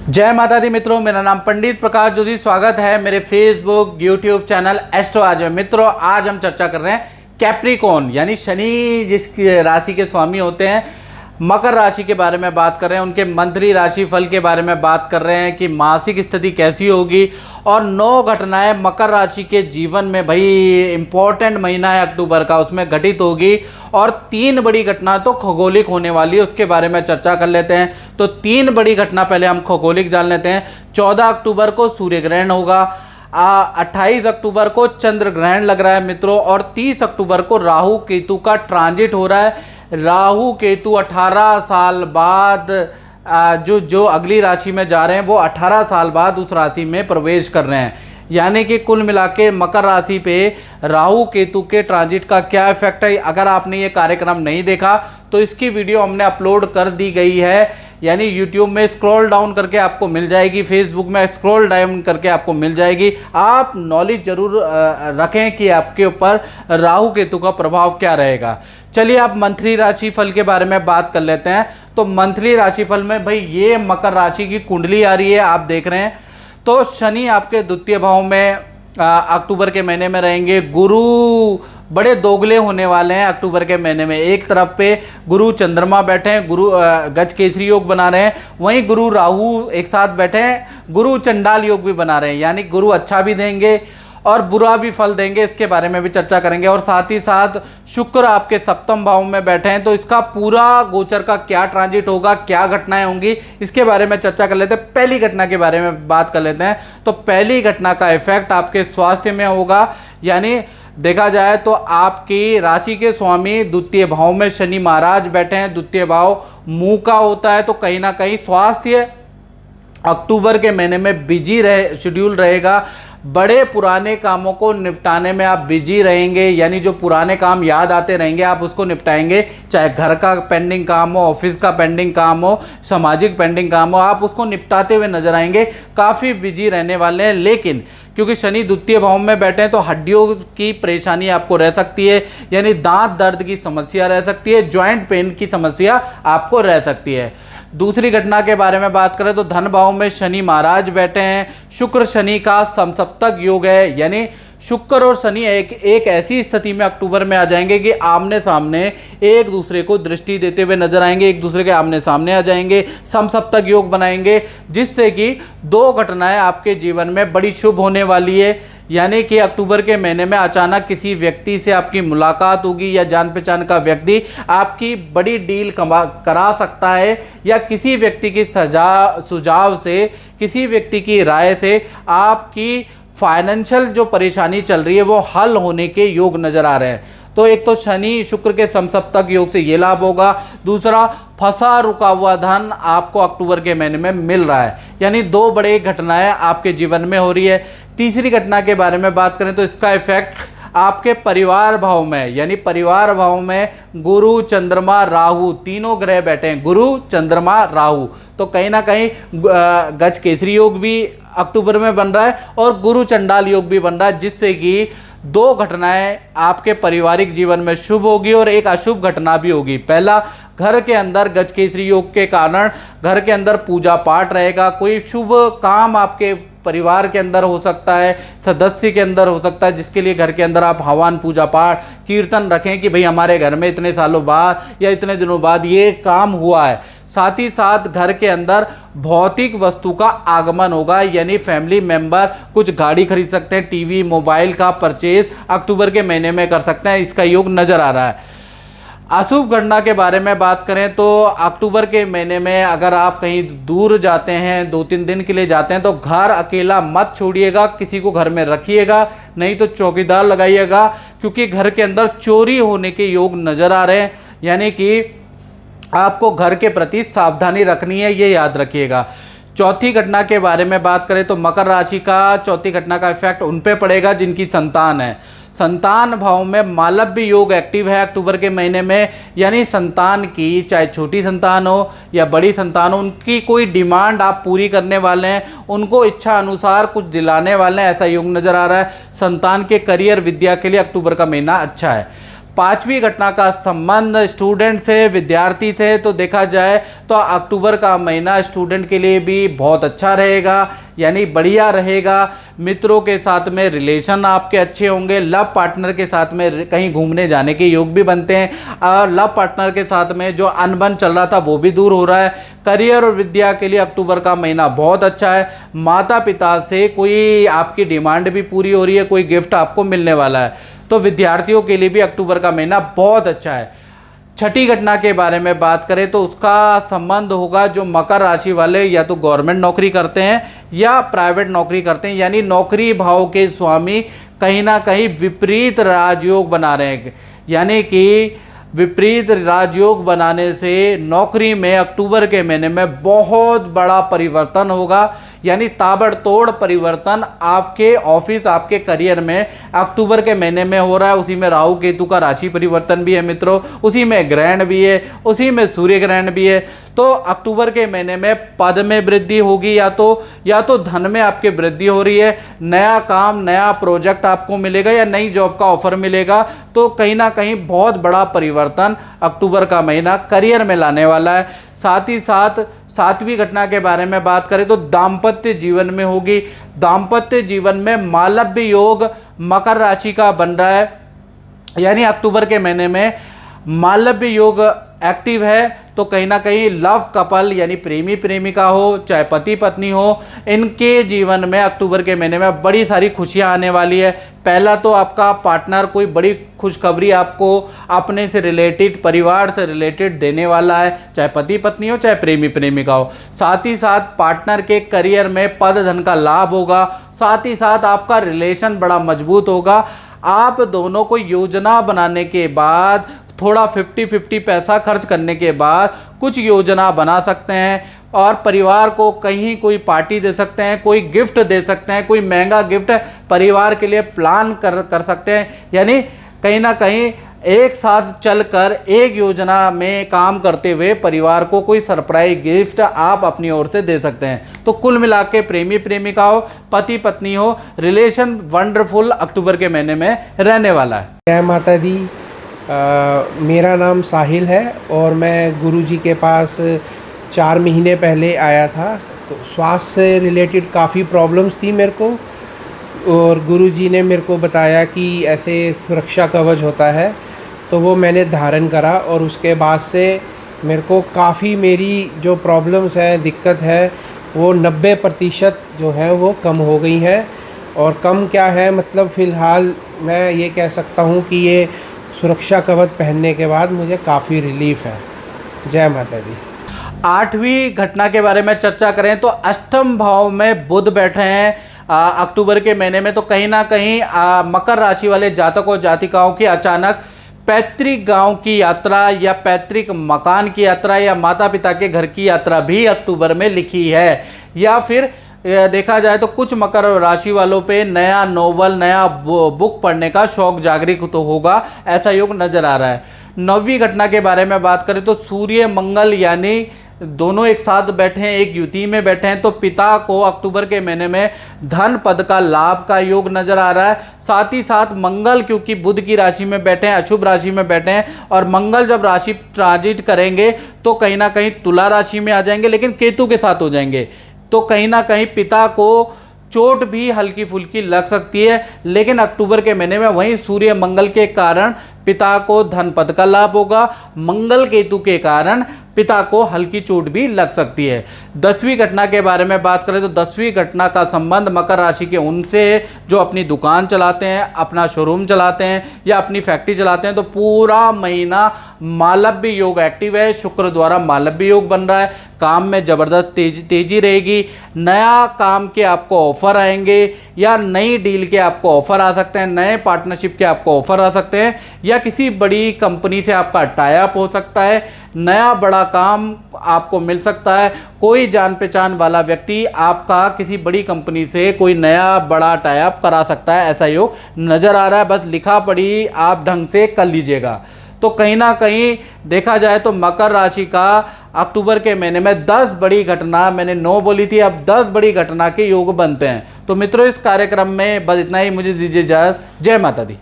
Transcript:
जय माता दी मित्रों, मेरा नाम पंडित प्रकाश जोशी। स्वागत है मेरे फेसबुक यूट्यूब चैनल एस्ट्रो आज में। मित्रों, आज हम चर्चा कर रहे हैं कैप्रिकॉर्न यानी शनि जिसकी राशि के स्वामी होते हैं, मकर राशि के बारे में बात कर रहे हैं। उनके मंथली राशि फल के बारे में बात कर रहे हैं कि मासिक स्थिति कैसी होगी और 9 घटनाएं मकर राशि के जीवन में, भाई इंपॉर्टेंट महीना है अक्टूबर का, उसमें घटित होगी और 3 बड़ी घटना तो खगोलिक होने वाली है, उसके बारे में चर्चा कर लेते हैं। तो 3 बड़ी घटना पहले हम खगोलिक जान लेते हैं। 14 अक्टूबर को सूर्य ग्रहण होगा, 28 अक्टूबर को चंद्र ग्रहण लग रहा है मित्रों, और 30 अक्टूबर को राहु केतु का ट्रांजिट हो रहा है। राहु केतु 18 साल बाद जो अगली राशि में जा रहे हैं, वो 18 साल बाद उस राशि में प्रवेश कर रहे हैं। यानी कि कुल मिला के मकर राशि पे राहु केतु के ट्रांजिट का क्या इफेक्ट है, अगर आपने ये कार्यक्रम नहीं देखा तो इसकी वीडियो हमने अपलोड कर दी गई है। यानी YouTube में स्क्रॉल डाउन करके आपको मिल जाएगी, Facebook में स्क्रॉल डाउन करके आपको मिल जाएगी। आप नॉलेज जरूर रखें कि आपके ऊपर राहु केतु का प्रभाव क्या रहेगा। चलिए आप मंथली राशिफल के बारे में बात कर लेते हैं। तो मंथली राशिफल में भाई ये मकर राशि की कुंडली आ रही है, आप देख रहे हैं। तो शनि आपके द्वितीय भाव में अक्टूबर के महीने में रहेंगे। गुरु बड़े दोगले होने वाले हैं अक्टूबर के महीने में। एक तरफ पे गुरु चंद्रमा बैठे हैं, गुरु गज केसरी योग बना रहे हैं, वहीं गुरु राहु एक साथ बैठे हैं, गुरु चंडाल योग भी बना रहे हैं। यानी गुरु अच्छा भी देंगे और बुरा भी फल देंगे, इसके बारे में भी चर्चा करेंगे। और साथ ही साथ शुक्र आपके सप्तम भाव में बैठे हैं, तो इसका पूरा गोचर का क्या ट्रांजिट होगा, क्या घटनाएं होंगी, इसके बारे में चर्चा कर लेते हैं। पहली घटना के बारे में बात कर लेते हैं। तो पहली घटना का इफेक्ट आपके स्वास्थ्य में होगा। यानी देखा जाए तो आपकी राशि के स्वामी द्वितीय भाव में शनि महाराज बैठे हैं। द्वितीय भाव मुंह का होता है, तो कहीं ना कहीं स्वास्थ्य अक्टूबर के महीने में बिजी शेड्यूल रहेगा। बड़े पुराने कामों को निपटाने में आप बिजी रहेंगे, यानी जो पुराने काम याद आते रहेंगे आप उसको निपटाएंगे। चाहे घर का पेंडिंग काम हो, ऑफिस का पेंडिंग काम हो, सामाजिक पेंडिंग काम हो, आप उसको निपटाते हुए नजर आएंगे। काफ़ी बिजी रहने वाले हैं। लेकिन क्योंकि शनि द्वितीय भाव में बैठे हैं, तो हड्डियों की परेशानी आपको रह सकती है, यानी दांत दर्द की समस्या रह सकती है, ज्वाइंट पेन की समस्या आपको रह सकती है। दूसरी घटना के बारे में बात करें तो धन भाव में शनि महाराज बैठे हैं। शुक्र शनि का समसप्तक योग है, यानी शुक्र और शनि एक ऐसी स्थिति में अक्टूबर में आ जाएंगे कि आमने सामने एक दूसरे को दृष्टि देते हुए नजर आएंगे, एक दूसरे के आमने सामने आ जाएंगे, समसप्तक योग बनाएंगे, जिससे कि 2 घटनाएं आपके जीवन में बड़ी शुभ होने वाली है। यानी कि अक्टूबर के महीने में अचानक किसी व्यक्ति से आपकी मुलाकात होगी, या जान पहचान का व्यक्ति आपकी बड़ी डील करा सकता है, या किसी व्यक्ति की सुझाव से, किसी व्यक्ति की राय से आपकी फाइनेंशियल जो परेशानी चल रही है वो हल होने के योग नजर आ रहे हैं। तो एक तो शनि शुक्र के समसप्तक योग से ये लाभ होगा। दूसरा, फंसा रुका हुआ धन आपको अक्टूबर के महीने में मिल रहा है। यानी 2 बड़े घटनाएं आपके जीवन में हो रही है। तीसरी घटना के बारे में बात करें तो इसका इफेक्ट आपके परिवार भाव में, यानी परिवार भाव में गुरु चंद्रमा राहु तीनों ग्रह बैठे हैं। गुरु चंद्रमा राहु, तो कहीं ना कहीं गज केसरी योग भी अक्टूबर में बन रहा है और गुरु चंडाल योग भी बन रहा है, जिससे कि 2 घटनाएं आपके पारिवारिक जीवन में शुभ होगी और एक अशुभ घटना भी होगी। पहला, घर के अंदर गज केसरी योग के कारण घर के अंदर पूजा पाठ रहेगा। कोई शुभ काम आपके परिवार के अंदर हो सकता है, सदस्य के अंदर हो सकता है, जिसके लिए घर के अंदर आप हवन पूजा पाठ कीर्तन रखें कि भाई हमारे घर में इतने सालों बाद या इतने दिनों बाद ये काम हुआ है। साथ ही साथ घर के अंदर भौतिक वस्तु का आगमन होगा, यानी फैमिली मेंबर कुछ गाड़ी खरीद सकते हैं, टीवी मोबाइल का परचेज अक्टूबर के महीने में कर सकते हैं, इसका योग नजर आ रहा है। अशुभ घटना के बारे में बात करें तो अक्टूबर के महीने में अगर आप कहीं दूर जाते हैं, 2-3 दिन के लिए जाते हैं, तो घर अकेला मत छोड़िएगा, किसी को घर में रखिएगा, नहीं तो चौकीदार लगाइएगा, क्योंकि घर के अंदर चोरी होने के योग नजर आ रहे हैं। यानी कि आपको घर के प्रति सावधानी रखनी है, ये याद रखिएगा। चौथी घटना के बारे में बात करें तो मकर राशि का चौथी घटना का इफेक्ट उन पे पड़ेगा जिनकी संतान है। संतान भाव में मालव्य योग एक्टिव है अक्टूबर के महीने में, यानी संतान की, चाहे छोटी संतान हो या बड़ी संतान हो, उनकी कोई डिमांड आप पूरी करने वाले हैं, उनको इच्छा अनुसार कुछ दिलाने वाले हैं, ऐसा योग नजर आ रहा है। संतान के करियर विद्या के लिए अक्टूबर का महीना अच्छा है। पांचवी घटना का संबंध स्टूडेंट से, विद्यार्थी से, तो देखा जाए तो अक्टूबर का महीना स्टूडेंट के लिए भी बहुत अच्छा रहेगा, यानी बढ़िया रहेगा। मित्रों के साथ में रिलेशन आपके अच्छे होंगे, लव पार्टनर के साथ में कहीं घूमने जाने के योग भी बनते हैं, और लव पार्टनर के साथ में जो अनबन चल रहा था वो भी दूर हो रहा है। करियर और विद्या के लिए अक्टूबर का महीना बहुत अच्छा है। माता पिता से कोई आपकी डिमांड भी पूरी हो रही है, कोई गिफ्ट आपको मिलने वाला है, तो विद्यार्थियों के लिए भी अक्टूबर का महीना बहुत अच्छा है। छठी घटना के बारे में बात करें तो उसका संबंध होगा जो मकर राशि वाले या तो गवर्नमेंट नौकरी करते हैं या प्राइवेट नौकरी करते हैं, यानी नौकरी भाव के स्वामी कहीं ना कहीं विपरीत राजयोग बना रहे हैं, यानी कि विपरीत राजयोग बनाने से नौकरी में अक्टूबर के महीने में बहुत बड़ा परिवर्तन होगा, यानी ताबड़तोड़ परिवर्तन आपके ऑफिस, आपके करियर में अक्टूबर के महीने में हो रहा है। उसी में राहु केतु का राशि परिवर्तन भी है मित्रों, उसी में ग्रहण भी है, उसी में सूर्य ग्रहण भी है। तो अक्टूबर के महीने में पद में वृद्धि होगी, या तो धन में आपके वृद्धि हो रही है, नया काम, नया प्रोजेक्ट आपको मिलेगा या नई जॉब का ऑफर मिलेगा। तो कहीं ना कहीं बहुत बड़ा परिवर्तन अक्टूबर का महीना करियर में लाने वाला है। साथ ही साथ सातवीं घटना के बारे में बात करें तो दाम्पत्य जीवन में होगी। दाम्पत्य जीवन में मालव्य योग मकर राशि का बन रहा है, यानी अक्टूबर के महीने में मालव्य योग एक्टिव है। तो कहीं ना कहीं लव कपल यानी प्रेमी प्रेमिका हो, चाहे पति पत्नी हो, इनके जीवन में अक्टूबर के महीने में बड़ी सारी खुशियां आने वाली है। पहला तो आपका पार्टनर कोई बड़ी खुशखबरी आपको अपने से रिलेटेड, परिवार से रिलेटेड देने वाला है, चाहे पति पत्नी हो, चाहे प्रेमी प्रेमिका हो। साथ ही साथ पार्टनर के करियर में पद धन का लाभ होगा, साथ ही साथ आपका रिलेशन बड़ा मजबूत होगा। आप दोनों को योजना बनाने के बाद, थोड़ा 50-50 पैसा खर्च करने के बाद कुछ योजना बना सकते हैं और परिवार को कहीं कोई पार्टी दे सकते हैं, कोई गिफ्ट दे सकते हैं, कोई महंगा गिफ्ट परिवार के लिए प्लान कर सकते हैं। यानी कहीं ना कहीं एक साथ चलकर एक योजना में काम करते हुए परिवार को कोई सरप्राइज गिफ्ट आप अपनी ओर से दे सकते हैं। तो कुल मिला के प्रेमी प्रेमिका हो, पति पत्नी हो, रिलेशन वंडरफुल अक्टूबर के महीने में रहने वाला है। जय माता दी। मेरा नाम साहिल है और मैं गुरुजी के पास 4 महीने पहले आया था। तो स्वास्थ्य से रिलेटेड काफ़ी प्रॉब्लम्स थी मेरे को, और गुरुजी ने मेरे को बताया कि ऐसे सुरक्षा कवच होता है, तो वो मैंने धारण करा और उसके बाद से मेरे को काफ़ी मेरी जो प्रॉब्लम्स हैं, दिक्कत है, वो 90% जो है वो कम हो गई है। और कम क्या है, मतलब फ़िलहाल मैं ये कह सकता हूँ कि ये सुरक्षा कवच पहनने के बाद मुझे काफ़ी रिलीफ है। जय माता दी। आठवीं घटना के बारे में चर्चा करें तो अष्टम भाव में बुध बैठे हैं अक्टूबर के महीने में। तो कहीं ना कहीं मकर राशि वाले जातकों जातिकाओं की अचानक पैतृक गांव की यात्रा या पैतृक मकान की यात्रा या माता पिता के घर की यात्रा भी अक्टूबर में लिखी है। या फिर देखा जाए तो कुछ मकर राशि वालों पे नया नोवेल, नया बुक पढ़ने का शौक जागृत तो होगा, ऐसा योग नजर आ रहा है। नौवीं घटना के बारे में बात करें तो सूर्य मंगल यानी दोनों एक साथ बैठे हैं, एक युति में बैठे हैं। तो पिता को अक्टूबर के महीने में धन पद का लाभ का योग नजर आ रहा है। साथ ही साथ मंगल, क्योंकि बुध की राशि में बैठे हैं, अशुभ राशि में बैठे हैं, और मंगल जब राशि ट्रांजिट करेंगे तो कहीं ना कहीं तुला राशि में आ जाएंगे, लेकिन केतु के साथ हो जाएंगे। तो कहीं ना कहीं पिता को चोट भी हल्की फुल्की लग सकती है, लेकिन अक्टूबर के महीने में वहीं सूर्य मंगल के कारण पिता को धन पद का लाभ होगा। मंगल केतु के कारण पिता को हल्की चोट भी लग सकती है। 10वीं घटना के बारे में बात करें तो 10वीं घटना का संबंध मकर राशि के उनसे जो अपनी दुकान चलाते हैं, अपना शोरूम चलाते हैं या अपनी फैक्ट्री चलाते हैं। तो पूरा महीना मालव्य योग एक्टिव है, शुक्र द्वारा मालव्य योग बन रहा है। काम में ज़बरदस्त तेजी रहेगी, नया काम के आपको ऑफर आएंगे या नई डील के आपको ऑफर आ सकते हैं, नए पार्टनरशिप के आपको ऑफर आ सकते हैं, या किसी बड़ी कंपनी से आपका टाई अप हो सकता है, नया बड़ा काम आपको मिल सकता है। कोई जान पहचान वाला व्यक्ति आपका किसी बड़ी कंपनी से कोई नया बड़ा टाई अप करा सकता है, ऐसा योग नज़र आ रहा है। बस लिखा पढ़ी आप ढंग से कर लीजिएगा। तो कहीं ना कहीं देखा जाए तो मकर राशि का अक्टूबर के महीने में 10 बड़ी घटना, मैंने 9 बोली थी, अब 10 बड़ी घटना के योग बनते हैं। तो मित्रों, इस कार्यक्रम में बस इतना ही, मुझे दीजिए इजाज़त। जय माता दी।